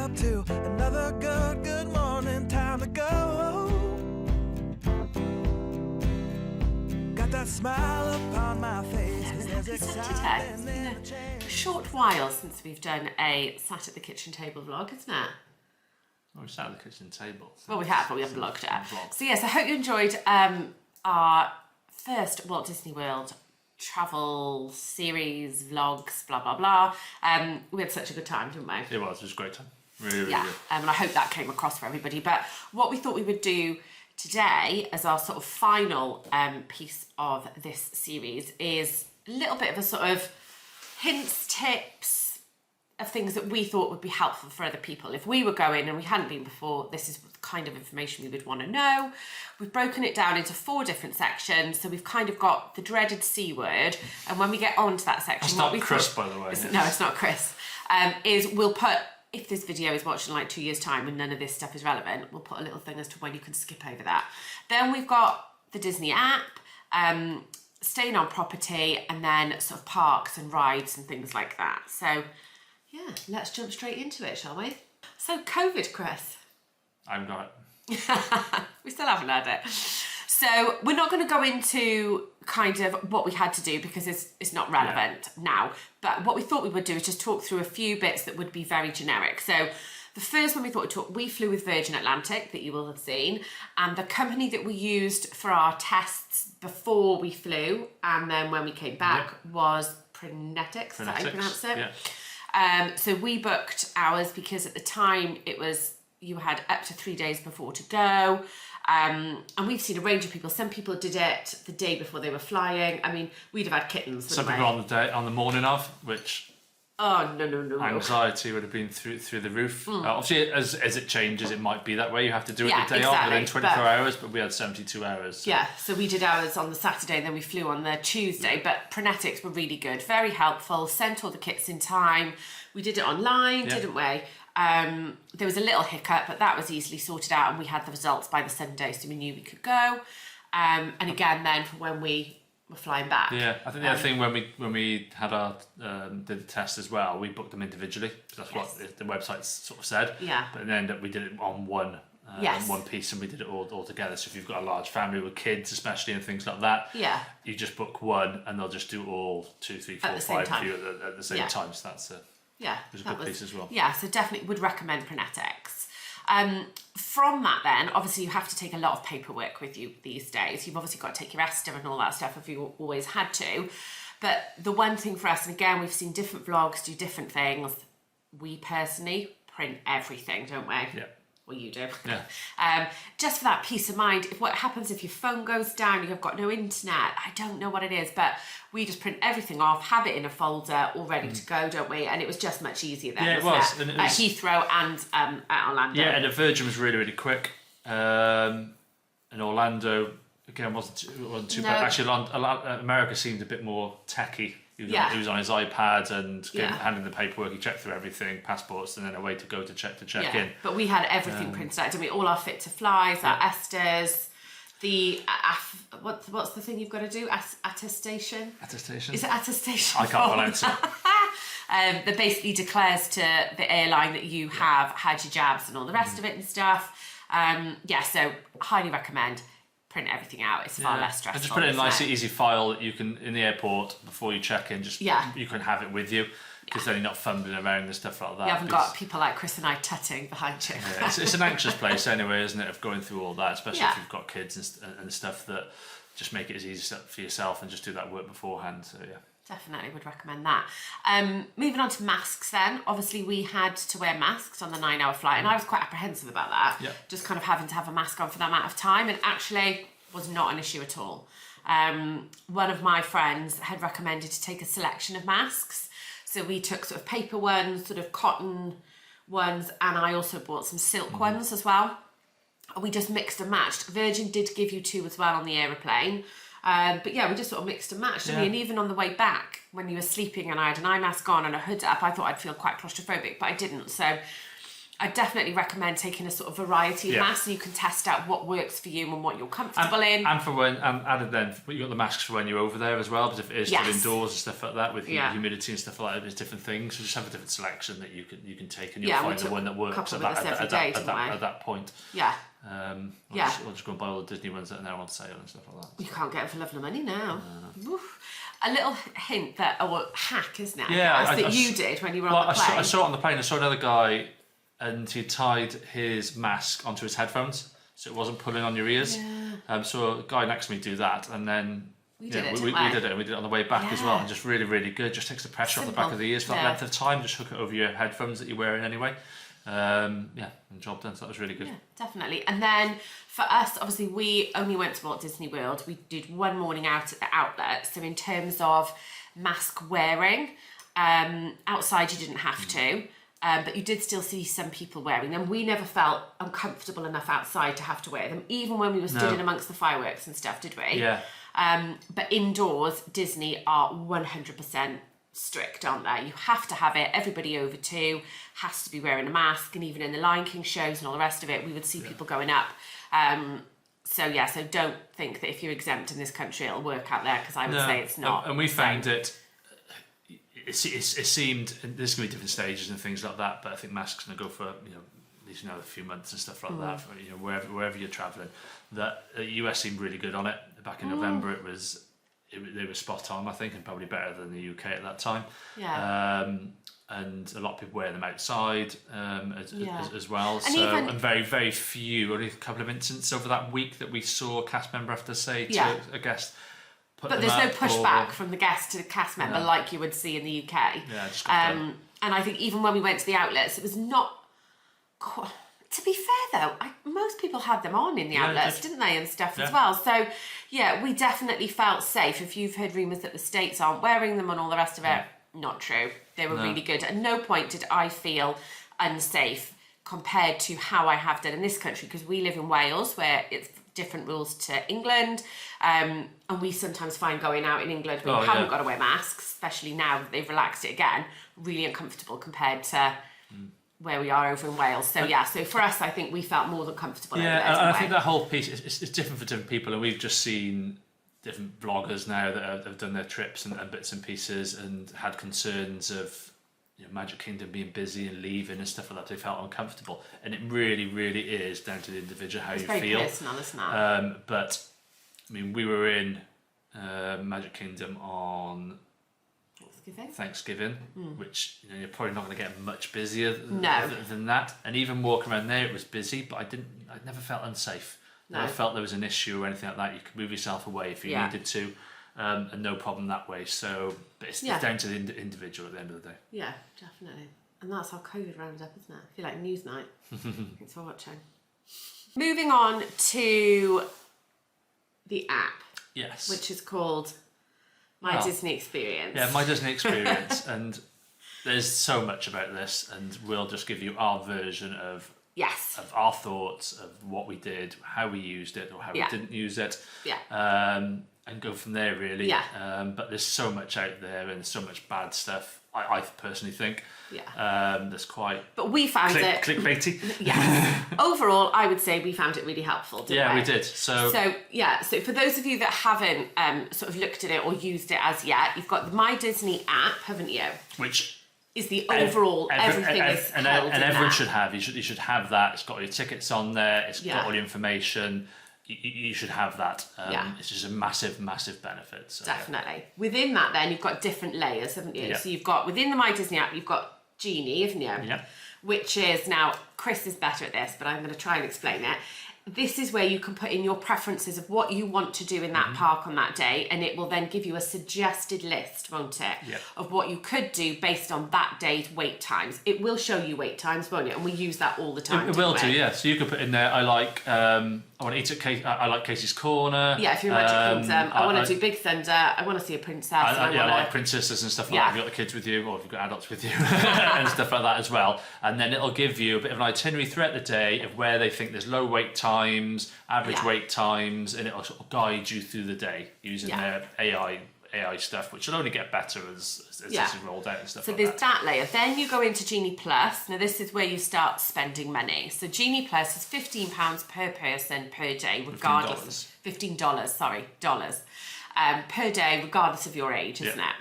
up to another good morning. Time to go. Got that smile upon my face. Happy Saturday. It's been a short while since we've done a sat at the kitchen table vlog, isn't it? Well, we sat at the kitchen table. Well, we have, but we haven't vlogged it. So yes, I hope you enjoyed our first Walt Disney World travel series, vlogs, blah, blah, blah. We had such a good time, didn't we? It was a great time. Really yeah, good. and I hope that came across for everybody. But what we thought we would do today as our sort of final piece of this series is a little bit of a sort of hints, tips of things that we thought would be helpful for other people. If we were going and we hadn't been before, this is the kind of information we would want to know. We've broken it down into 4 different sections. So we've kind of got the dreaded C word. And when we get on to that section... That's not Chris, by the way. No, it's not Chris. Is we'll put... If this video is watched in like 2 years' time and none of this stuff is relevant, we'll put a little thing as to when you can skip over that. Then we've got the Disney app, staying on property, and then sort of parks and rides and things like that. So, yeah, let's jump straight into it, shall we? So, COVID, Chris. I haven't got it. We still haven't had it. So we're not going to go into kind of what we had to do because it's not relevant now. But what we thought we would do is just talk through a few bits that would be very generic. So the first one we thought we'd talk, we flew with Virgin Atlantic, that you will have seen. And the company that we used for our tests before we flew and then when we came back was Prenetics, is that how you pronounce it? Yeah. So we booked ours because at the time it was, you had up to 3 days before to go. And we've seen a range of people. Some people did it the day before they were flying. I mean, we'd have had kittens. Some people on the morning of, which no. anxiety would have been through the roof. Obviously, as it changes, it might be that way. You have to do it the day off within 24 hours, but we had 72 hours. So. Yeah, so we did ours on the Saturday, and then we flew on the Tuesday. But Prenetics were really good, very helpful. Sent all the kits in time. We did it online, didn't we? There was a little hiccup, but that was easily sorted out, and we had the results by the Sunday, so we knew we could go. And again, then for when we were flying back. Yeah, I think the other thing when we had our did the test as well, we booked them individually. That's what the website sort of said. Yeah. But then we did it on one piece, and we did it all together. So if you've got a large family with kids, especially, and things like that, you just book one, and they'll just do all 2, 3, 4, 5 for you at the same time. So that's it was a good piece as well. Yeah, so definitely would recommend Prenetics. From that then, obviously you have to take a lot of paperwork with you these days. You've obviously got to take your ESTA and all that stuff if you always had to. But the one thing for us, and again, we've seen different vlogs do different things. We personally print everything, don't we? Yeah. Well, you do. Yeah. Just for that peace of mind. What happens if your phone goes down, you've got no internet? I don't know what it is, but we just print everything off, have it in a folder, all ready to go, don't we? And it was just much easier then. Yeah, it was. And at Heathrow and at Orlando. Yeah, and at Virgin was really quick. And Orlando again wasn't too bad. Actually, America seemed a bit more techy. He was on his iPad and handing the paperwork. He checked through everything, passports, and then away to go to check in. But we had everything printed out, didn't we? All our fit to flies, our ESTAs, the what's the thing you've got to do? Attestation. Attestation. Is it attestation? I can't pronounce it. That basically declares to the airline that you have had your jabs and all the rest of it and stuff. So highly recommend. Print everything out. It's far less stressful. And just put it in a nice, easy file that you can in the airport before you check in. You can have it with you because then you're not fumbling around and stuff like that. You haven't got people like Chris and I tutting behind you. Yeah, it's an anxious place anyway, isn't it? Of going through all that, especially if you've got kids and stuff. That just make it as easy for yourself and just do that work beforehand. So yeah. Definitely would recommend that. Moving on to masks then. Obviously we had to wear masks on the 9-hour flight and I was quite apprehensive about that. Yeah. Just kind of having to have a mask on for that amount of time, and actually was not an issue at all. One of my friends had recommended to take a selection of masks. So we took sort of paper ones, sort of cotton ones, and I also bought some silk ones as well. And we just mixed and matched. Virgin did give you 2 as well on the aeroplane. But yeah, we just sort of mixed and matched, didn't we? And even on the way back, when you were sleeping and I had an eye mask on and a hood up, I thought I'd feel quite claustrophobic, but I didn't. So I definitely recommend taking a sort of variety of masks so you can test out what works for you and what you're comfortable in. And for when, added then, you got the masks for when you're over there as well, because if it is still indoors and stuff like that, with humidity and stuff like that, there's different things. So just have a different selection that you can take, and you'll find the one that works at that point. Yeah. We'll just go and buy all the Disney ones that are now on sale and stuff like that. You can't get them for love of money now. A little hint hack, isn't it? Yeah, that you did when you were on the plane. I saw it on the plane. I saw another guy, and he tied his mask onto his headphones, so it wasn't pulling on your ears. Yeah. So a guy next to me do that, and then we did it, and we did it on the way back as well, and just really, really good. Just takes the pressure off the back of the ears for that length of time. Just hook it over your headphones that you're wearing anyway. And job done. So that was really good. Yeah, definitely. And then for us, obviously, we only went to Walt Disney World. We did one morning out at the outlet. So in terms of mask wearing, outside you didn't have to. But you did still see some people wearing them. We never felt uncomfortable enough outside to have to wear them, even when we were stood in amongst the fireworks and stuff, did we? Yeah. But indoors, Disney are 100% strict, aren't they? You have to have it. Everybody over 2 has to be wearing a mask, and even in the Lion King shows and all the rest of it, we would see people going up. So don't think that if you're exempt in this country, it'll work out there, because I would say it's not. And we found it. It seemed, and there's going to be different stages and things like that, but I think masks going to go for at least another few months and stuff like that. For, wherever you're travelling, that the US seemed really good on it. Back in November, they were spot on, I think, and probably better than the UK at that time. Yeah. And a lot of people wearing them outside as well. And very, very few, only a couple of instances over that week that we saw a cast member have to say to a guest. But there's no pushback from the guest to the cast member like you would see in the UK. Yeah, just and I think even when we went to the outlets, it was not... To be fair though, most people had them on in the outlets, didn't they, and stuff as well. So yeah, we definitely felt safe. If you've heard rumours that the States aren't wearing them and all the rest of it, not true. They were really good. At no point did I feel unsafe compared to how I have done in this country, because we live in Wales, where it's different rules to England, and we sometimes find going out in England when we haven't got to wear masks, especially now that they've relaxed it again, really uncomfortable compared to where we are over in Wales. So so for us, I think we felt more than comfortable. Yeah, and I think that whole piece is different for different people, and we've just seen different vloggers now that have done their trips and bits and pieces and had concerns of Magic Kingdom being busy and leaving and stuff like that. They felt uncomfortable, and it really, really is down to the individual how you feel. It's very personal, isn't it? But I mean, we were in Magic Kingdom on Thanksgiving, which you're probably not going to get much busier than that. And even walking around there, it was busy, but I never felt unsafe. No. I felt there was an issue or anything like that. You could move yourself away if you needed to, and no problem that way. So, but it's down to the individual at the end of the day. Yeah, definitely. And that's how COVID rounds up, isn't it? I feel like Newsnight. Thanks for watching. Moving on to the app. Yes. Which is called My Disney Experience. Yeah, My Disney Experience. And there's so much about this, and we'll just give you our version of our thoughts of what we did, how we used it, or how we didn't use it. Yeah. And go from there, really. Yeah. But there's so much out there, and so much bad stuff, I personally think. Yeah. That's quite... But we found it... clickbaity. Yes. Overall, I would say we found it really helpful, didn't we? We did. So for those of you that haven't sort of looked at it or used it as yet, you've got the My Disney app, haven't you? Which... is the overall everything is held and in everyone that. should have. You should have that. It's got all your tickets on there. It's got all your information. You should have that. It's just a massive, massive benefit. So, definitely. Within that, then you've got different layers, haven't you? Yeah. So you've got within the My Disney app, you've got Genie, haven't you? Yeah. Which is now Chris is better at this, but I'm going to try and explain it. This is where you can put in your preferences of what you want to do in that park on that day, and it will then give you a suggested list, won't it? Yep. Of what you could do based on that day's wait times. It will show you wait times, won't it? And we use that all the time. It will do, yeah. So you could put in there, I want to eat at I like Casey's Corner. Yeah, if you're in Magic Kingdom, I want to do Big Thunder, I want to see a princess. I like princesses and stuff like that. If you've got the kids with you, or if you've got adults with you, and stuff like that as well. And then it'll give you a bit of an itinerary throughout the day of where they think there's low wait times, average wait times, and it'll sort of guide you through the day using their AI AI stuff, which will only get better as this is rolled out and stuff. So like there's that layer. Then you go into Genie Plus. Now this is where you start spending money. So Genie Plus is £15 per person per day, regardless. $15. Sorry, dollars per day, regardless of your age, isn't it?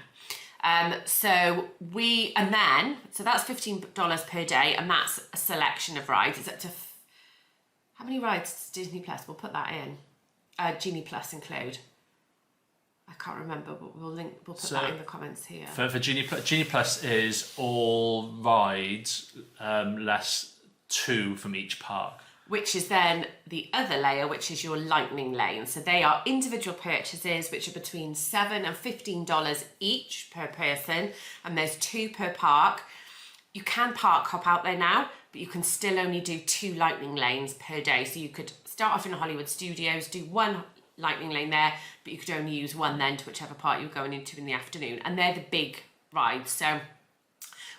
So that's $15 per day, and that's a selection of rides. It's up to how many rides does Disney Plus? We'll put that in. Genie Plus include. I can't remember, but we'll put that in the comments here. For Genie Plus is all rides less 2 from each park. Which is then the other layer, which is your Lightning lane. So they are individual purchases, which are between $7 and $15 each per person, and there's 2 per park. You can hop out there now, but you can still only do 2 Lightning lanes per day. So you could start off in Hollywood Studios, do 1 Lightning lane there, but you could only use 1 then to whichever part you're going into in the afternoon. And they're the big rides. So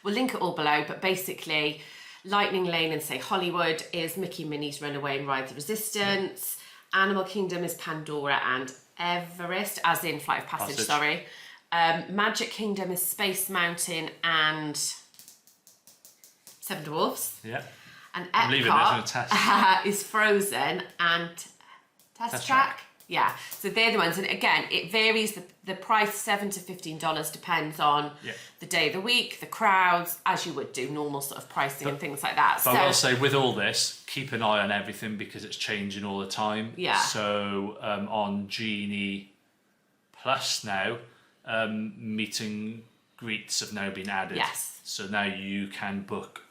we'll link it all below, but basically Lightning lane in, say, Hollywood is Mickey and Minnie's Runaway and Ride the Resistance. Animal Kingdom is Pandora and Everest, as in Flight of Passage. Sorry. Magic Kingdom is Space Mountain and Seven Dwarfs. Yeah. And Epcot is Frozen and Test Track. Yeah, so they're the ones, and again, it varies. The price, $7 to $15, depends on the day of the week, the crowds, as you would do normal sort of pricing and things like that. But I will say, with all this, keep an eye on everything because it's changing all the time. Yeah. So on Genie Plus now, meet and greets have now been added. Yes. So now you can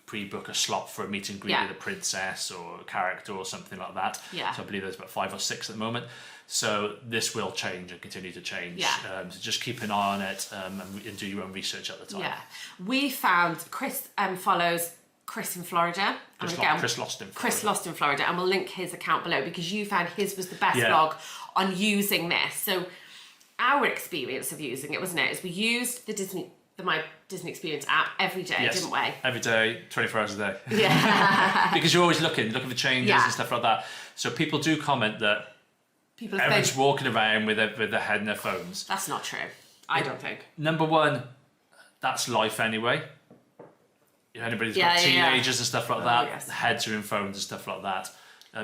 pre-book a slot for a meet and greet with a princess or a character or something like that. Yeah. So I believe there's about 5 or 6 at the moment. So this will change and continue to change. Yeah. So just keep an eye on it and do your own research at the time. Yeah. We found Chris follows Chris in Florida. Chris Lost in Florida. Chris Lost in Florida, and we'll link his account below because you found his was the best blog on using this. So our experience of using it, wasn't it, is we used the My Disney Experience app every day, didn't we? Every day, 24 hours a day. Yeah. Because you're always looking for changes and stuff like that. So people do comment that everyone's walking around with their head in their phones. That's not true. I don't think. Number one, that's life anyway. If anybody's got teenagers and stuff like that, heads are in phones and stuff like that.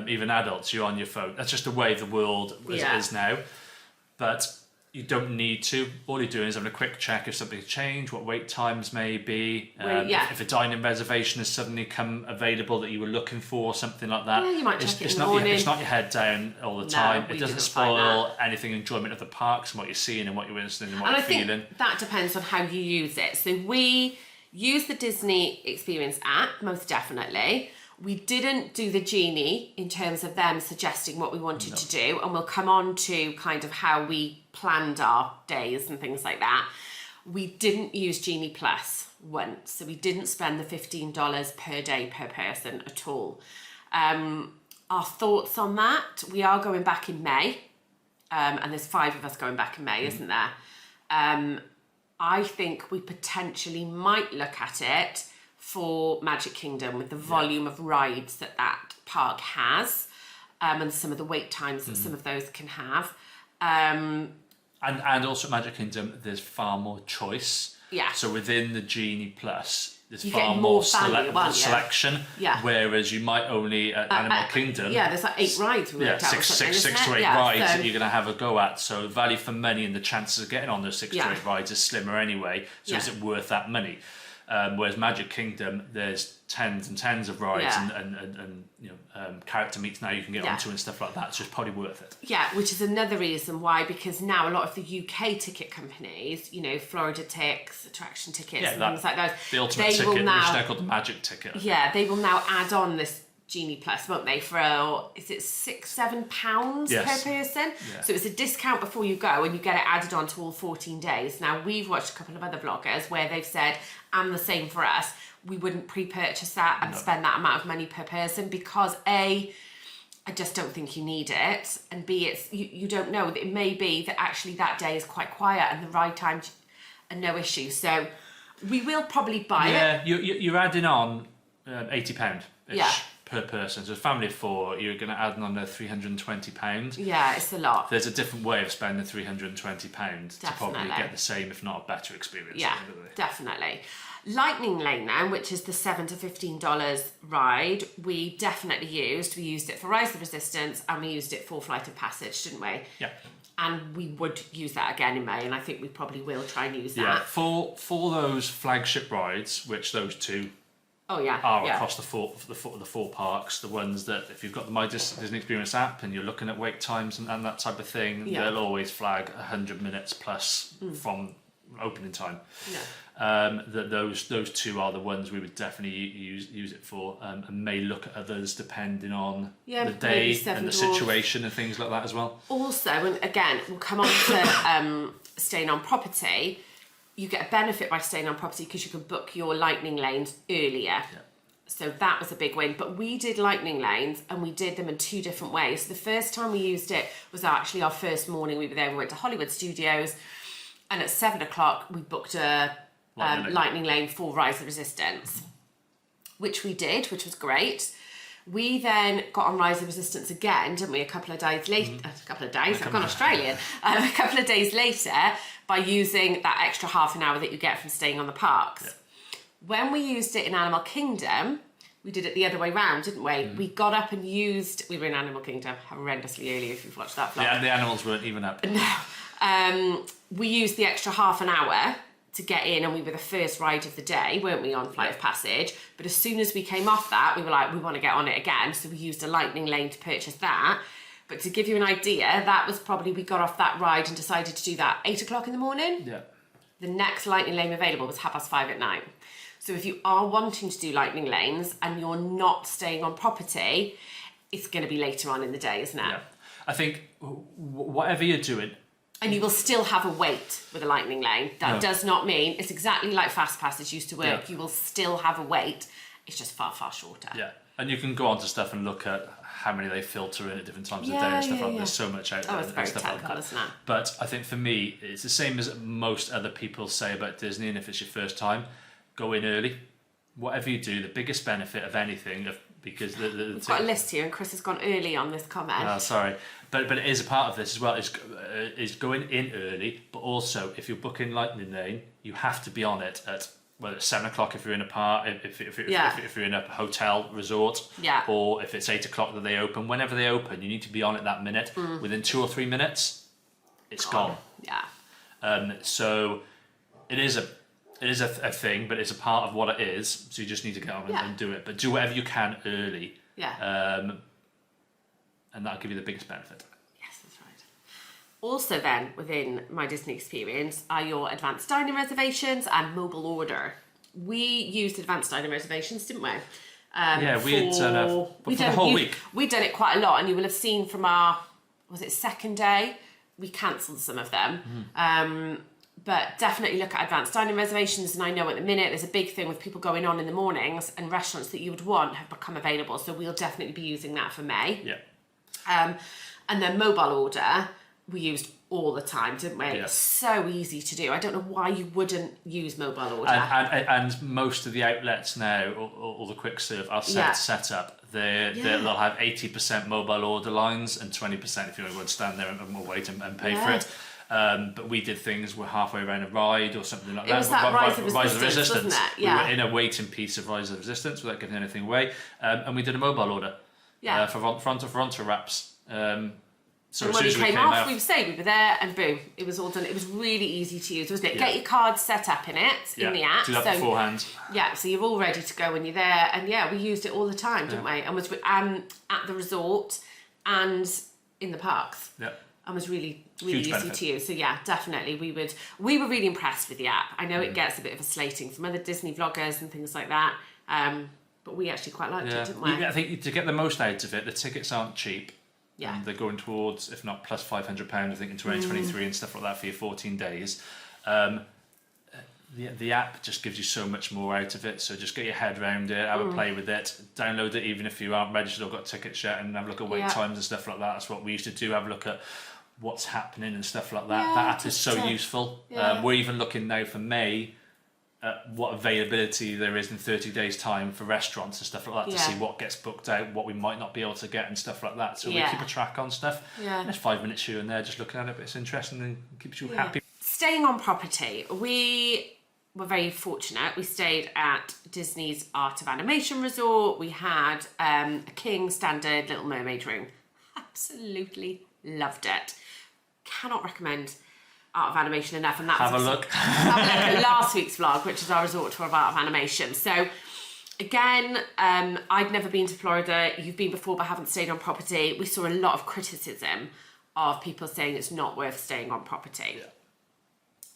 Even adults, you're on your phone. That's just the way the world is now. But you don't need to. All you're doing is having a quick check if something's changed, what wait times may be, if a dining reservation has suddenly come available that you were looking for, something like that. Yeah, you might check it in the morning. It's not your head down all the time. It doesn't spoil anything enjoyment of the parks and what you're seeing and what you're interested in and what you're feeling. And I think that depends on how you use it. So we use the Disney Experience app, most definitely. We didn't do the Genie in terms of them suggesting what we wanted to do, and we'll come on to kind of how we planned our days and things like that. We didn't use Genie Plus once, so we didn't spend the $15 per day per person at all. Our thoughts on that, we are going back in May, and there's 5 of us going back in May, isn't there? I think we potentially might look at it for Magic Kingdom with the volume of rides that park has, and some of the wait times that some of those can have. And also at Magic Kingdom, there's far more choice. Yeah. So within the Genie Plus, there's far more selection. Yeah. Whereas you might only at Animal Kingdom. Yeah, there's like 8 rides. Six to eight rides that you're going to have a go at. So value for money and the chances of getting on those 6 to 8 rides is slimmer anyway. So is it worth that money? Whereas Magic Kingdom, there's tens and tens of rides and character meets now you can get onto and stuff like that. So it's probably worth it. Yeah, which is another reason why, because now a lot of the UK ticket companies, Florida Ticks, attraction tickets and things like those, the ultimate ticket, which is now called the Magic ticket. Yeah, they will now add on this Genie Plus, won't they, for is it £6-7 per person? Yeah. So it's a discount before you go and you get it added on to all 14 days. Now we've watched a couple of other vloggers where they've said, and the same for us, we wouldn't pre-purchase that and spend that amount of money per person because A, I just don't think you need it, and B, it's you don't know. It may be that actually that day is quite quiet and the ride times are no issue. So we will probably buy it. Yeah, you're adding on £80-ish per person. So a family of 4, you're going to add on another £320. Yeah, it's a lot. There's a different way of spending £320 to probably get the same, if not a better experience. Yeah, definitely. Lightning Lane now, which is the $7 to $15 ride, we definitely used. We used it for Rise of the Resistance, and we used it for Flight of Passage, didn't we? Yeah. And we would use that again in May, and I think we probably will try and use that. Yeah, for those flagship rides, which those two are across the four parks, the ones that if you've got the My Disney Experience app and you're looking at wait times and that type of thing, they'll always flag 100 minutes plus from opening time. Yeah. Those two are the ones we would definitely use it for, and may look at others depending on the day and the situation and things like that as well. Also, and again, we'll come on to staying on property. You get a benefit by staying on property because you can book your Lightning Lanes earlier. Yeah. So that was a big win. But we did Lightning Lanes, and we did them in 2 different ways. So the first time we used it was actually our first morning. We were there, we went to Hollywood Studios, and at 7 o'clock we booked a Lightning Lane for Rise of the Resistance, which we did, which was great. We then got on Rise of Resistance again, didn't we, a couple of days later, I've gone Australian, a couple of days later, by using that extra half an hour that you get from staying on the parks. Yeah. When we used it in Animal Kingdom, we did it the other way round, didn't we? We got up and we were in Animal Kingdom horrendously early, if you've watched that vlog. Yeah, and the animals weren't even up. No. We used the extra half an hour to get in, and we were the first ride of the day, weren't we, on Flight of Passage? But as soon as we came off that, we were like, we want to get on it again, so we used a Lightning Lane to purchase that. But to give you an idea, that was probably, we got off that ride and decided to do that 8 o'clock in the morning. Yeah. The next Lightning Lane available was 5:30 at night. So if you are wanting to do Lightning Lanes and you're not staying on property, it's going to be later on in the day, isn't it? Yeah. I think whatever you're doing, and you will still have a wait with a Lightning Lane. That does not mean, it's exactly like Fast Passage used to work. Yeah. You will still have a wait. It's just far, far shorter. Yeah. And you can go onto stuff and look at how many they filter in at different times of the day and stuff like that. There's so much out there. It's very technical, isn't it? But I think for me, it's the same as most other people say about Disney, and if it's your first time, go in early. Whatever you do, the biggest benefit of anything, because we've got a list here, and Chris has gone early on this comment. Oh, sorry. But it is a part of this as well, is going in early, but also if you're booking Lightning Lane, you have to be on it at, whether it's 7 o'clock if you're in a park, if you're in a hotel resort, or if it's 8 o'clock that they open. Whenever they open, you need to be on it that minute. Within 2 or 3 minutes, it's gone. Yeah. So it is a thing, but it's a part of what it is. So you just need to get on and do it. But do whatever you can early. Yeah. And that'll give you the biggest benefit. Yes, that's right. Also then, within My Disney Experience, are your advanced dining reservations and mobile order. We used advanced dining reservations, didn't we? We'd done for the whole week. We'd done it quite a lot, and you will have seen from our, was it second day? We cancelled some of them. But definitely look at advanced dining reservations, and I know at the minute there's a big thing with people going on in the mornings, and restaurants that you would want have become available, so we'll definitely be using that for May. Yeah. And then mobile order, we used all the time, didn't we? Yeah. It's so easy to do. I don't know why you wouldn't use mobile order. And most of the outlets now, all the quick serve, are set up. They'll have 80% mobile order lines and 20% if you want to stand there and wait and pay for it. But we did things, we're halfway around a ride or something like that. It was that Rise of Resistance, wasn't it? Yeah. We were in a waiting piece of Rise of Resistance without giving anything away. And we did a mobile order for Fronto wraps. So and when we came off, we were there and boom, it was all done. It was really easy to use, wasn't it? Yeah. Get your card set up in the app. Do that beforehand. Yeah, so you're all ready to go when you're there. And we used it all the time, didn't we? And was at the resort and in the parks. Yeah. And was really easy to use. So definitely we were really impressed with the app. I know it gets a bit of a slating from other Disney vloggers and things like that. But we actually quite liked it, didn't we? I think to get the most out of it, the tickets aren't cheap. Yeah. They're going towards, if not plus £500, I think, in 2023 and stuff like that for your 14 days. The app just gives you so much more out of it, so just get your head around it, have a play with it, download it even if you aren't registered or got tickets yet, and have a look at wait times and stuff like that. That's what we used to do, have a look at what's happening and stuff like that. That app is so useful. We're even looking now for May what availability there is in 30 days time for restaurants and stuff like that, to see what gets booked out, what we might not be able to get and stuff like that. So we keep a track on stuff. And there's 5 minutes here and there just looking at it, but it's interesting and keeps you happy. Staying on property, we were very fortunate. We stayed at Disney's Art of Animation Resort. We had a king standard Little Mermaid room. Absolutely loved it. Cannot recommend Art of Animation enough, and have a look. Have a look at last week's vlog, which is our resort tour of Art of Animation. So again, I'd never been to Florida. You've been before but haven't stayed on property. We saw a lot of criticism of people saying it's not worth staying on property.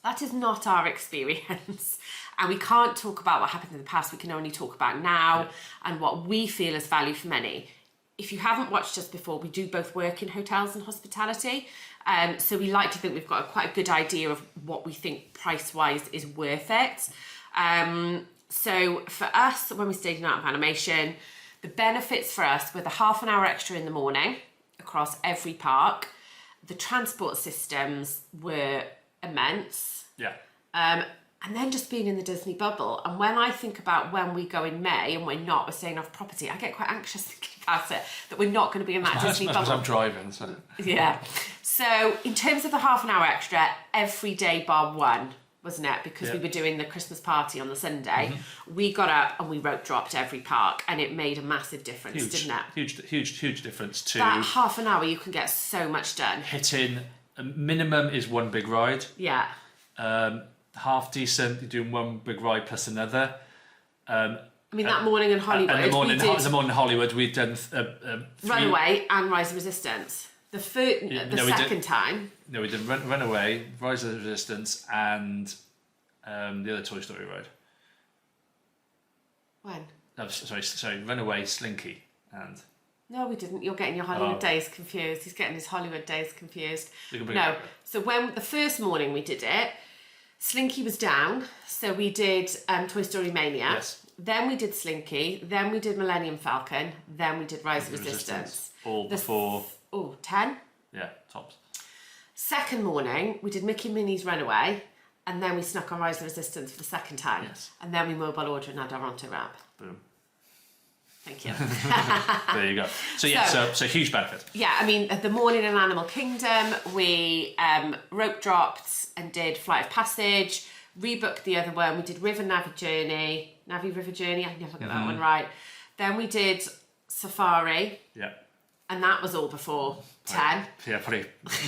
That is not our experience, and we can't talk about what happened in the past. We can only talk about now and what we feel is value for money. If you haven't watched us before, we do both work in hotels and hospitality. So we like to think we've got quite a good idea of what we think price-wise is worth it. So for us, when we stayed in Art of Animation, the benefits for us were the half an hour extra in the morning across every park. The transport systems were immense. And then just being in the Disney bubble. And when I think about when we go in May and we're staying off property, I get quite anxious thinking about it, that we're not going to be in that Disney bubble. I'm driving, so. Yeah. So in terms of the half an hour extra, every day bar one, wasn't it? Because we were doing the Christmas party on the Sunday. We got up and we rope dropped every park, and it made a massive difference, didn't it? Huge difference to... That half an hour, you can get so much done. Hitting, a minimum is one big ride. Yeah. Half decent, you're doing one big ride plus another. I mean, that morning in Hollywood, the morning in Hollywood, we'd done Runaway and Rise of Resistance. The second time. No, we did Runaway, Rise of Resistance, and the other Toy Story ride. When? No, sorry, Runaway, Slinky, and... No, we didn't. You're getting your Hollywood days confused. He's getting his Hollywood days confused. No, so when the first morning we did it, Slinky was down, so we did Toy Story Mania. Yes. Then we did Slinky, then we did Millennium Falcon, then we did Rise of Resistance. All before... 10? Yeah, tops. Second morning, we did Mickey and Minnie's Runaway, and then we snuck on Rise of Resistance for the second time. Yes. And then we mobile ordered and had our Ronto wrap. Boom. Thank you. There you go. So huge benefit. Yeah, I mean, the morning in Animal Kingdom, we rope dropped and did Flight of Passage, rebooked the other one. We did River Navi River Journey. I never got that one right. Then we did Safari. Yeah. And that was all before 10. Yeah, probably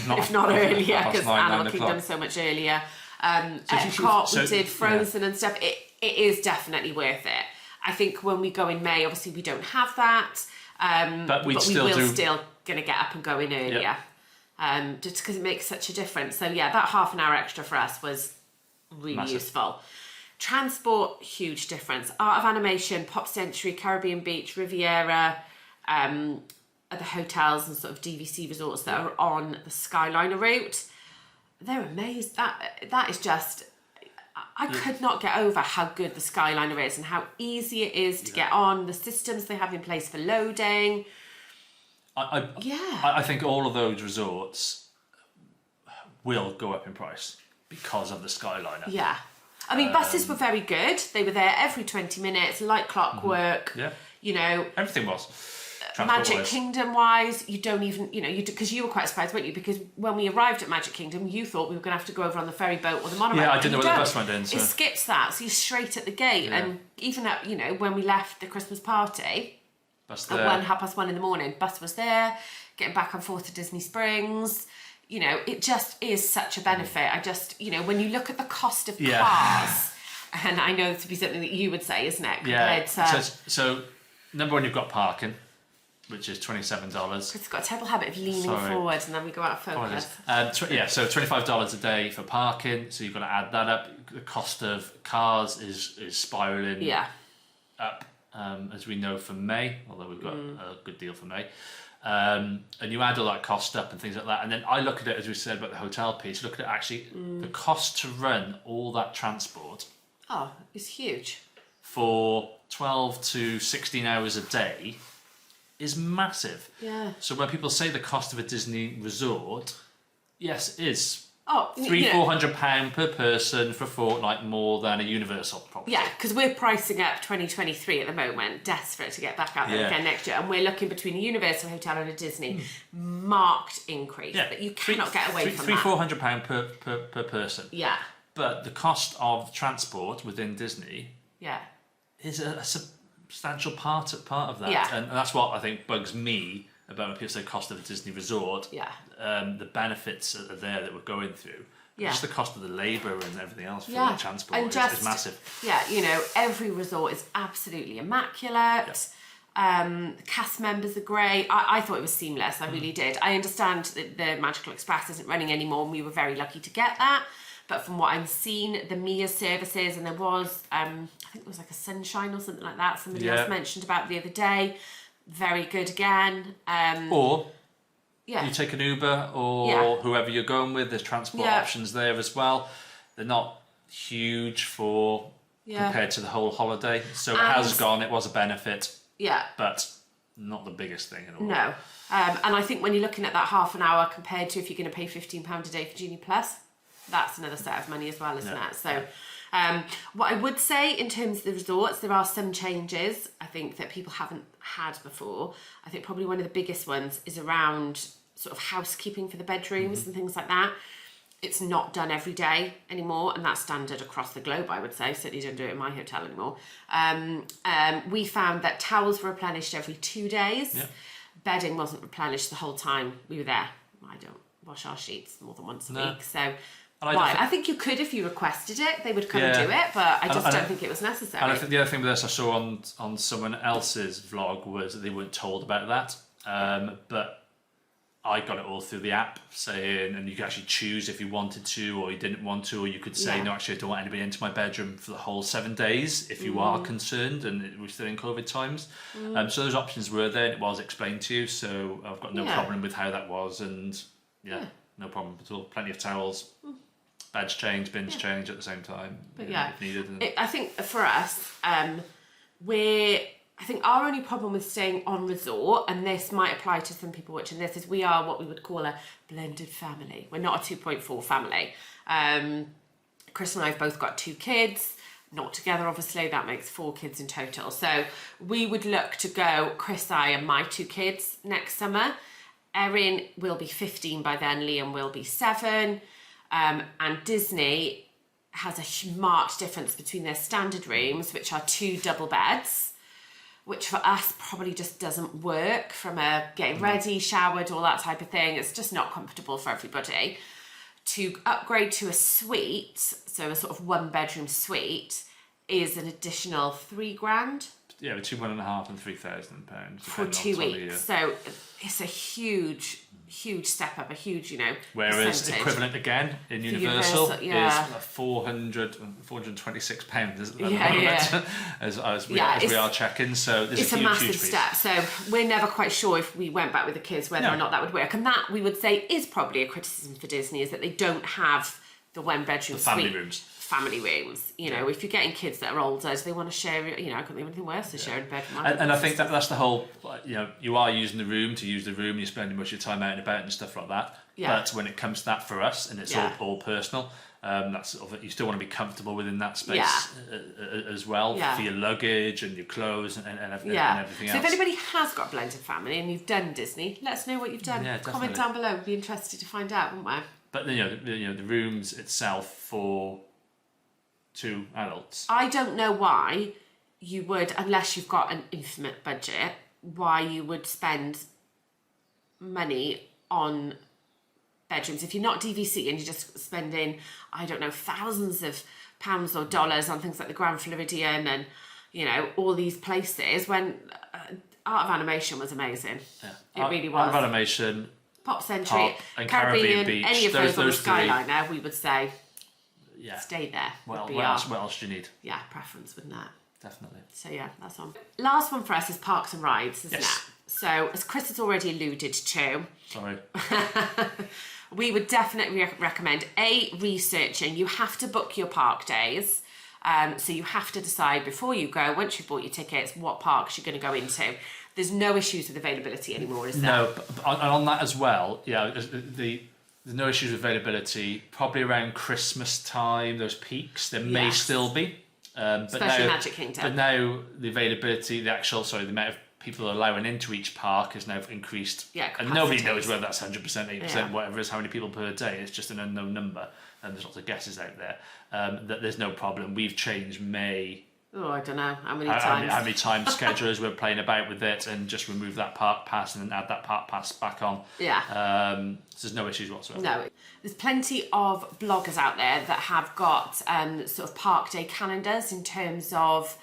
not. If not earlier, because 9 Animal Kingdom's so much earlier. Epcot, we did Frozen and stuff. It is definitely worth it. I think when we go in May, obviously we don't have that. But we will still going to get up and go in earlier. Just because it makes such a difference. So yeah, that half an hour extra for us was really useful. Transport, huge difference. Art of Animation, Pop Century, Caribbean Beach, Riviera, at the hotels and sort of DVC resorts that are on the Skyliner route, they're amazing. That is just... I could not get over how good the Skyliner is and how easy it is to get on, the systems they have in place for loading. I think all of those resorts will go up in price because of the Skyliner. Yeah. I mean, buses were very good. They were there every 20 minutes, like clockwork. Yeah. You know... Everything was. Magic Kingdom wise, you don't even, because you were quite surprised, weren't you? Because when we arrived at Magic Kingdom, you thought we were going to have to go over on the ferry boat or the monorail. Yeah, I didn't know where the bus went in. So. It skips that, so you're straight at the gate. Yeah. And even at, when we left the Christmas party, at 1:30 in the morning, bus was there, getting back and forth to Disney Springs. It just is such a benefit. I just, when you look at the cost of cars, and I know to be something that you would say, isn't it? So number one, you've got parking, which is $27. It's got a terrible habit of leaning forward and then we go out of focus. So $25 a day for parking, so you've got to add that up. The cost of cars is spiralling up, as we know for May, although we've got a good deal for May. And you add all that cost up and things like that. And then I look at it, as we said about the hotel piece, look at it actually, the cost to run all that transport. Oh, it's huge. For 12 to 16 hours a day is massive. Yeah. So when people say the cost of a Disney resort, yes, it is Oh, £400 per person for a fortnight more than a Universal property. Yeah, because we're pricing up 2023 at the moment, desperate to get back out there again next year, and we're looking between a Universal hotel and a Disney, marked increase that you cannot get away from. £400 per person. Yeah. But the cost of transport within Disney is a substantial part of that. Yeah. And that's what I think bugs me about when people say cost of a Disney resort. Yeah. The benefits are there that we're going through. Yeah. Just the cost of the labour and everything else for the transport is massive. Yeah, you know, every resort is absolutely immaculate. Cast members are great. I thought it was seamless, I really did. I understand that the Magical Express isn't running anymore, and we were very lucky to get that. But from what I've seen, the Mia services, and there was, I think it was like a Sunshine or something like that, somebody else mentioned about the other day. Very good again. Or you take an Uber or whoever you're going with, there's transport options there as well. They're not huge compared to the whole holiday. So it has gone, it was a benefit. Yeah. But not the biggest thing at all. No. And I think when you're looking at that half an hour compared to if you're going to pay £15 a day for Genie Plus, that's another set of money as well, isn't it? So what I would say in terms of the resorts, there are some changes I think that people haven't had before. I think probably one of the biggest ones is around sort of housekeeping for the bedrooms and things like that. It's not done every day anymore, and that's standard across the globe, I would say. Certainly don't do it in my hotel anymore. We found that towels were replenished every 2 days. Yeah. Bedding wasn't replenished the whole time we were there. I don't wash our sheets more than once a week, so... I think you could if you requested it. They would come and do it, but I just don't think it was necessary. And I think the other thing with this I saw on someone else's vlog was that they weren't told about that. But I got it all through the app saying, and you could actually choose if you wanted to or you didn't want to, or you could say, no, actually I don't want anybody into my bedroom for the whole 7 days if you are concerned, and we're still in COVID times. So those options were there, and it was explained to you, so I've got no problem with how that was, and no problem at all. Plenty of towels. Beds change, bins change at the same time, if needed. I think for us, I think our only problem with staying on resort, and this might apply to some people watching this, is we are what we would call a blended family. We're not a 2.4 family. Chris and I have both got 2 kids, not together obviously, that makes 4 kids in total. So we would look to go, Chris, I and my 2 kids next summer. Erin will be 15 by then, Liam will be 7. And Disney has a marked difference between their standard rooms, which are 2 double beds, which for us probably just doesn't work from a getting ready, showered, all that type of thing. It's just not comfortable for everybody. To upgrade to a suite, so a sort of 1-bedroom suite, is an additional £3,000. Yeah, between £1,500 and £3,000 for 2 weeks. So it's a huge step up, a huge, Whereas percentage. equivalent again in Universal is £426 at the moment, as we are checking. So it's a massive step. So we're never quite sure if we went back with the kids whether or not that would work. And that, we would say, is probably a criticism for Disney, is that they don't have the 1-bedroom family rooms. Family rooms, if you're getting kids that are older, do they want to share? I couldn't think of anything worse than sharing a bed. And I think that's the whole. You are using the room to use the room. You're spending much of your time out and about and stuff like that. Yeah. But when it comes to that for us, and it's all personal, that's sort of, you still want to be comfortable within that space as well for your luggage and your clothes and everything else. So if anybody has got a blended family and you've done Disney, let us know what you've done. Yeah, comment down below. We'd be interested to find out, wouldn't we? But the rooms itself for 2 adults. I don't know why you would, unless you've got an infinite budget, why you would spend money on bedrooms. If you're not DVC and you're just spending, I don't know, thousands of pounds or dollars on things like the Grand Floridian and, all these places, when Art of Animation was amazing. Yeah. It really was. Art of Animation, Pop Century, Caribbean Beach, any of those on the Skyliner, we would say, stay there. What else do you need? Yeah, preference, wouldn't it? Definitely. So that's on. Last one for us is parks and rides, isn't it? So as Chris has already alluded to, sorry, we would definitely recommend researching. You have to book your park days. So you have to decide before you go, once you've bought your tickets, what parks you're going to go into. There's no issues with availability anymore, is there? No, but on that as well, the There's no issues with availability. Probably around Christmas time, those peaks, there may still be. Especially Magic Kingdom. But now the availability, the amount of people allowing into each park has now increased. Yeah, and nobody knows whether that's 100%, 80%, whatever it is, how many people per day. It's just an unknown number. And there's lots of guesses out there. That there's no problem. We've changed May. Oh, I don't know how many times. How many times schedulers we're playing about with it, and just remove that park pass and then add that park pass back on. Yeah. So there's no issues whatsoever. No, there's plenty of bloggers out there that have got sort of park day calendars in terms of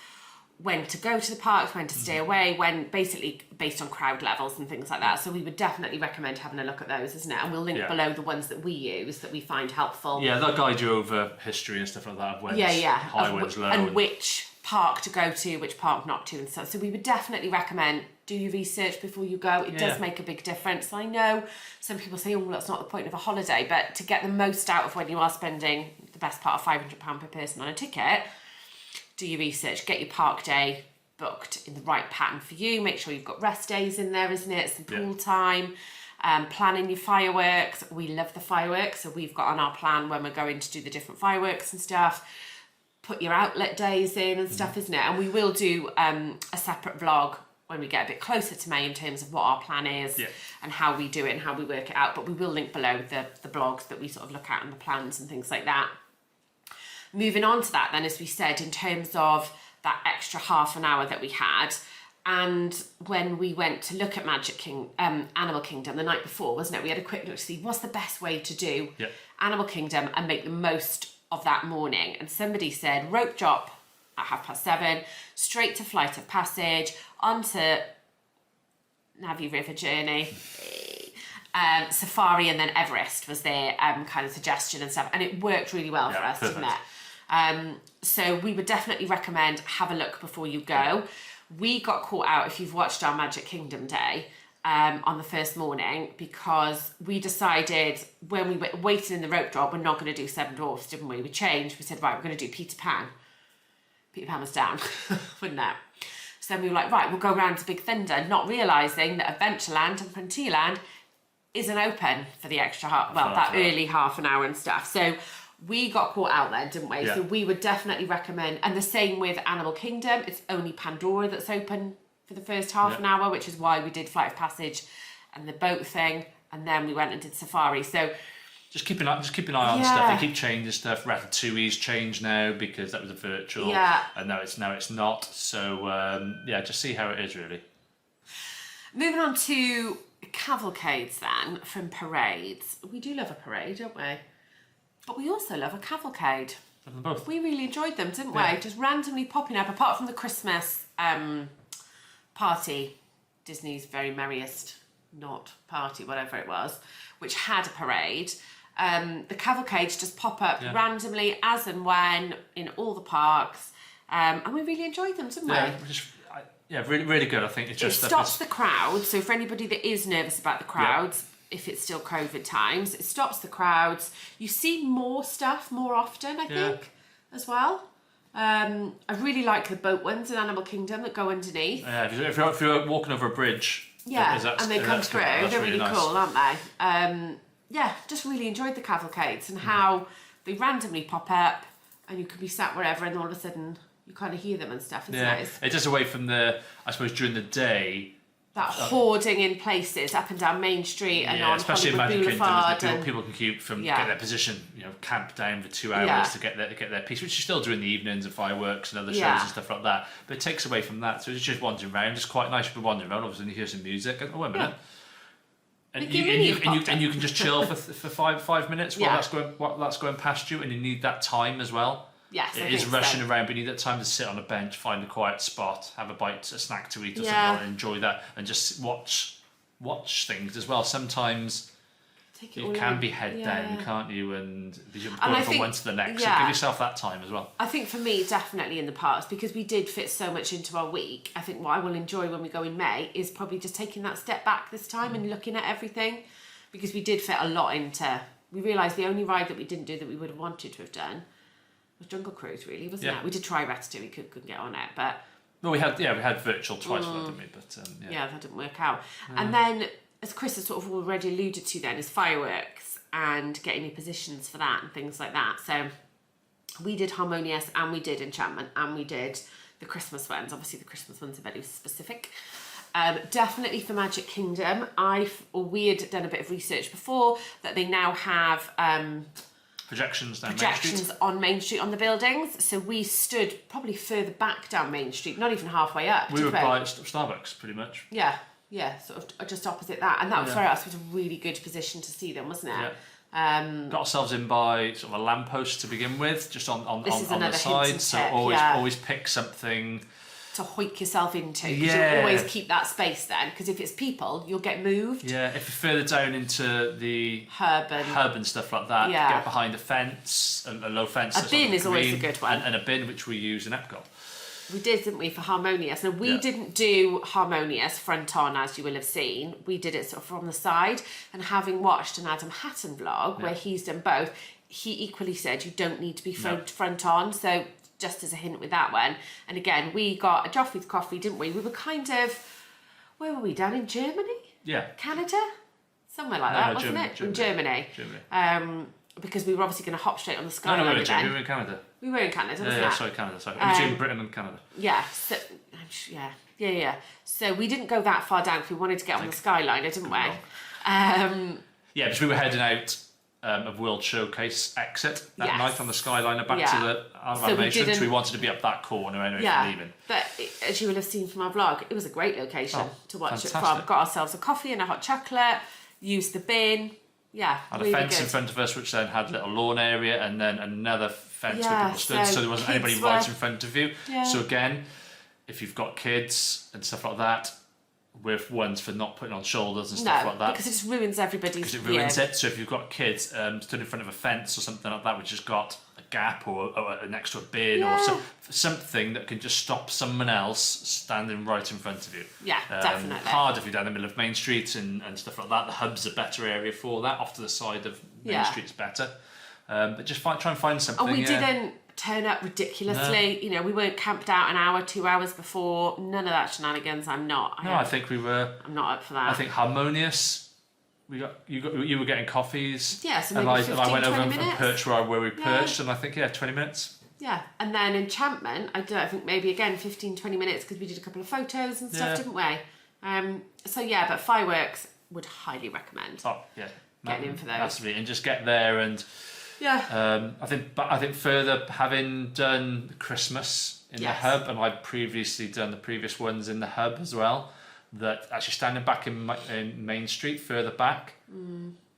when to go to the parks, when to stay away, when basically based on crowd levels and things like that. So we would definitely recommend having a look at those, isn't it? And we'll link below the ones that we use that we find helpful. Yeah, they'll guide you over history and stuff like that. Of when's high, when's low. And which park to go to, which park not to and stuff. So we would definitely recommend do your research before you go. It does make a big difference. I know some people say, oh, well, that's not the point of a holiday, but to get the most out of when you are spending the best part of £500 per person on a ticket, do your research, get your park day booked in the right pattern for you. Make sure you've got rest days in there, isn't it? Some pool time, planning your fireworks. We love the fireworks, so we've got on our plan when we're going to do the different fireworks and stuff. Put your outlet days in and stuff, isn't it? And we will do a separate vlog when we get a bit closer to May in terms of what our plan is and how we do it and how we work it out. But we will link below the blogs that we sort of look at and the plans and things like that. Moving on to that then, as we said, in terms of that extra half an hour that we had, and when we went to look at Animal Kingdom the night before, wasn't it? We had a quick look to see what's the best way to do Animal Kingdom and make the most of that morning. And somebody said rope drop at 7:30, straight to Flight of Passage, onto Navi River Journey, Safari, and then Everest was their kind of suggestion and stuff. And it worked really well for us, didn't it? So we would definitely recommend have a look before you go. We got caught out, if you've watched our Magic Kingdom day, on the first morning, because we decided when we were waiting in the rope drop, we're not going to do Seven Dwarfs, didn't we? We changed. We said, right, we're going to do Peter Pan. Peter Pan was down, wouldn't it? So then we were like, right, we'll go round to Big Thunder, not realising that Adventureland and Frontierland isn't open for the extra early half an hour and stuff. So we got caught out there, didn't we? So we would definitely recommend, and the same with Animal Kingdom, it's only Pandora that's open for the first half an hour, which is why we did Flight of Passage and the boat thing, and then we went and did Safari. So just keep an eye on stuff. They keep changing stuff. Ratatouille's changed now because that was a virtual, and now it's not. So just see how it is really. Moving on to cavalcades then, from parades. We do love a parade, don't we? But we also love a cavalcade. Love them both. We really enjoyed them, didn't we? Just randomly popping up, apart from the Christmas party, Disney's Very Merriest Not Party, whatever it was, which had a parade. The cavalcades just pop up randomly as and when in all the parks. And we really enjoyed them, didn't we? Really, really good. I think it stops the crowd. So for anybody that is nervous about the crowds, if it's still COVID times, it stops the crowds. You see more stuff more often, I think, as well. I really like the boat ones in Animal Kingdom that go underneath. Yeah, if you're walking over a bridge, and they come through. They're really nice. Cool, aren't they? Just really enjoyed the cavalcades and how they randomly pop up, and you could be sat wherever, and all of a sudden you kind of hear them and stuff. It's nice. It's just away from I suppose during the day. That hoarding in places up and down Main Street and on especially Hollywood in Boulevard. People can queue from get their position, camp down for 2 hours to get their piece, which you still do in the evenings and fireworks and other shows and stuff like that. But it takes away from that, so it's just wandering around. It's quite nice to be wandering around. Obviously, you hear some music. And, wait a minute. And you can just chill for 5 minutes while that's going past you, and you need that time as well. Yes, it is rushing around, but you need that time to sit on a bench, find a quiet spot, have a bite, a snack to eat or something, and enjoy that, and just watch things as well. Sometimes you can be head down, can't you? And you're going from one to the next. So give yourself that time as well. I think for me, definitely in the past, because we did fit so much into our week, I think what I will enjoy when we go in May is probably just taking that step back this time and looking at everything, because we did fit a lot into. We realised the only ride that we didn't do that we would have wanted to have done was Jungle Cruise, really, wasn't it? We did try Ratatouille, we couldn't get on it, but we had virtual twice, didn't we? But that didn't work out. And then, as Chris has sort of already alluded to, then is fireworks. and getting your positions for that and things like that. So we did Harmonious and we did Enchantment and we did the Christmas ones. Obviously the Christmas ones are very specific. Definitely for Magic Kingdom, we had done a bit of research before that they now have projections on Main Street on the buildings. So we stood probably further back down Main Street, not even halfway up. We were by Starbucks pretty much. Yeah, sort of just opposite that, and that for us was a really good position to see them, wasn't it? Yeah. Got ourselves in by sort of a lamppost to begin with, just on the side. So always pick something to hoik yourself into, because you'll always keep that space then, because if it's people you'll get moved. Yeah, if you're further down into the herb and stuff like that, get behind a fence, a low fence. A bin is always a good one. And a bin, which we use in Epcot. We did, didn't we, for Harmonious? Now, we didn't do Harmonious front on, as you will have seen. We did it sort of from the side, and having watched an Adam Hatton vlog where he's done both, he equally said you don't need to be front on, so just as a hint with that one. And again, we got a Joffrey's coffee, didn't we? We were kind of, where were we, down in Germany? Yeah. Canada? Somewhere like that, wasn't it? In Germany. Because we were obviously going to hop straight on the Skyline. No, we were in Canada. We were in Canada, wasn't it? Canada, sorry. Between Britain and Canada. Yeah, so, So we didn't go that far down because we wanted to get on the Skyliner, didn't we? Yeah, because we were heading out of World Showcase exit that night on the Skyliner back to the animation, so we wanted to be up that corner anyway for leaving. But as you will have seen from our vlog, it was a great location to watch it from. Got ourselves a coffee and a hot chocolate, used the bin. Yeah, had really a fence good. in front of us, which then had a little lawn area, and then another fence where people stood, so there wasn't anybody right in front of you. So again, if you've got kids and stuff like that, with ones for not putting on shoulders and stuff like that, because it just ruins everybody's view. Because it ruins it. So if you've got kids stood in front of a fence or something like that, which has got a gap or next to a bin or something that can just stop someone else standing right in front of you. Yeah, definitely. Hard if you're down the middle of Main Street and stuff like that. The hub's a better area for that. Off to the side of Main Street's better. But just try and find something. And we didn't turn up ridiculously. You know, we weren't camped out an hour, 2 hours before. None of that shenanigans. I think we were. I'm not up for that. I think Harmonious. You were getting coffees. Yeah, so maybe 15, I went over 20 minutes. and perched where we perched, and I think 20 minutes. Yeah, and then Enchantment, I think maybe again 15, 20 minutes because we did a couple of photos and stuff, didn't we? But fireworks would highly recommend. Oh yeah, getting in for those. Absolutely, and just get there and. Yeah. I think further, having done Christmas in the hub, and I'd previously done the previous ones in the hub as well, that actually standing back in Main Street, further back,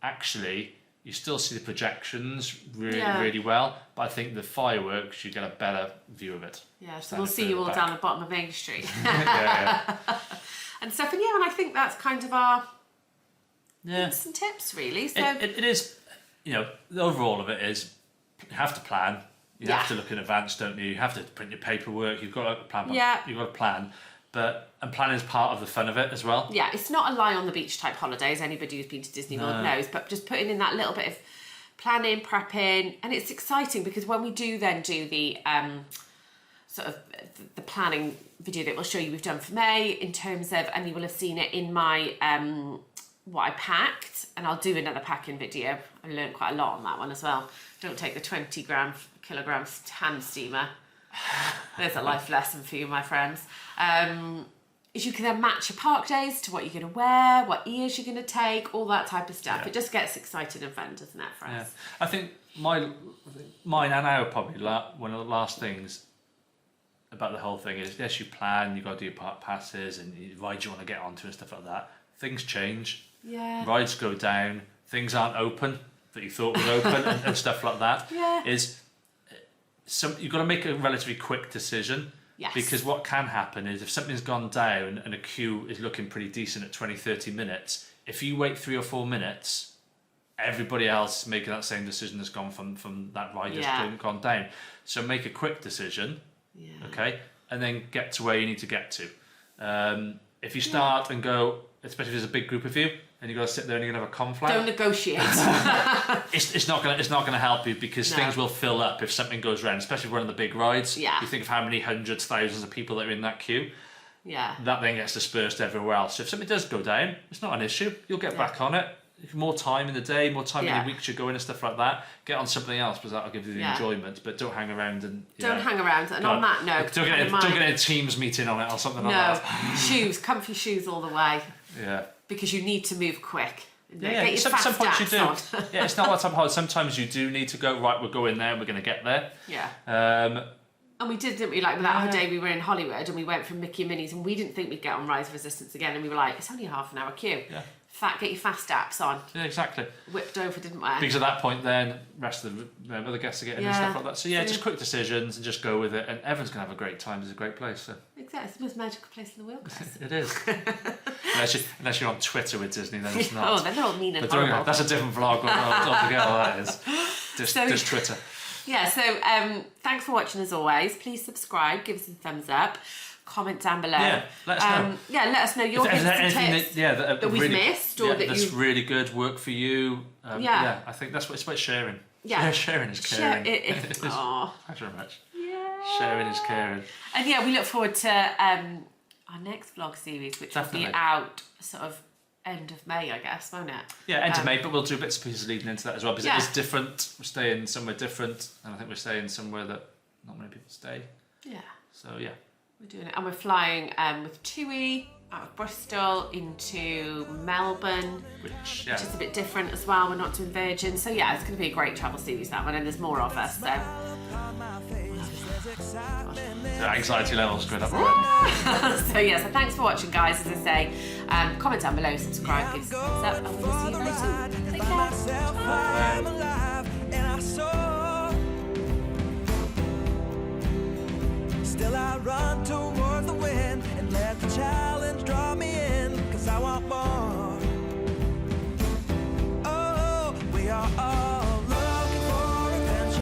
actually you still see the projections really well, but I think the fireworks you get a better view of it. Yeah, so we'll see you all down the bottom of Main Street. And stuff, and I think that's kind of our hints and tips really. So it is. You know, the overall of it is you have to plan. You have to look in advance, don't you? You have to print your paperwork. You've got to plan. You've got to plan. And planning is part of the fun of it as well. Yeah, it's not a lie on the beach type holidays. Anybody who's been to Disney World knows. But just putting in that little bit of planning, prepping, and it's exciting because when we do then do the sort of the planning video that we'll show you we've done for May in terms of, and you will have seen it in my what I packed, and I'll do another packing video. I learned quite a lot on that one as well. Don't take the 20 kilograms hand steamer. There's a life lesson for you, my friends. Is you can then match your park days to what you're going to wear, what ears you're going to take, all that type of stuff. Yeah. It just gets exciting and fun, doesn't it, for us? Yeah. I think mine and our probably one of the last things about the whole thing is, yes, you plan, you've got to do your park passes and rides you want to get onto and stuff like that. Things change. Yeah. Rides go down. Things aren't open that you thought were open and stuff like that. Yeah. You've got to make a relatively quick decision. Yes. Because what can happen is if something's gone down and a queue is looking pretty decent at 20, 30 minutes, if you wait 3 or 4 minutes, everybody else making that same decision has gone from that ride just gone down. So make a quick decision, okay, and then get to where you need to get to. If you start and go, especially if there's a big group of you, and you've got to sit there and you're going to have a conflict. Don't negotiate. it's not going to help you because things will fill up if something goes wrong, especially one of the big rides. Yeah. You think of how many hundreds, thousands of people that are in that queue. Yeah. That then gets dispersed everywhere else. So if something does go down, it's not an issue. You'll get back on it more time in the day, more time in Yeah. the weeks you're going and stuff like that. Get on something else because that'll give you the Yeah. enjoyment. But don't hang around and Don't hang around. And on that note, don't get a Teams meeting on it or something like no that. shoes, comfy shoes all the way. Yeah. Because you need to move quick. Yeah, Get your some fast points you do. apps on. Yeah, it's not that time hard. Sometimes you do need to go, right, we're going there and we're going to get there. Yeah. And we did, didn't we? Like that day we were in Hollywood and we went from Mickey and Minnie's and we didn't think we'd get on Rise of Resistance again and we were like, it's only a half an hour queue. Yeah. Get your fast apps on. Yeah, exactly. Whipped over, didn't we? Because at that point then, rest of the other guests are getting and stuff like that. So yeah, just quick decisions and just go with it and everyone's going to have a great time. It's a great place. So. Exactly. It's the most magical place in the world, guys. It is. unless you're on Twitter with Disney, then it's not. Oh, they're all mean and horrible. That's a different vlog. Don't forget all that is. Just Twitter. Yeah, so thanks for watching as always. Please subscribe, give us a thumbs up, comment down below. Yeah, let us know. Let us know your hints and tips that we've missed or that that's really good work for you. I think that's what it's about sharing. Yeah, sharing is caring. Thanks very much. Yeah. Sharing is caring. And yeah, we look forward to our next vlog series, which will be out sort of end of May, I guess, won't it? Yeah, end of May, but we'll do bits and pieces leading into that as well because it is different. We're staying somewhere different, and I think we're staying somewhere that not many people stay. Yeah. So yeah, we're doing it, and we're flying with TUI out of Bristol into Melbourne, which is a bit different as well. We're not doing Virgin, so yeah, it's going to be a great travel series, that one, and there's more of us. So. The anxiety levels going up already. So thanks for watching, guys. As I say, comment down below, subscribe, give us a thumbs up, and we'll see you very soon. Take care. Still I run towards the wind and let the challenge draw me in, 'cause I want more.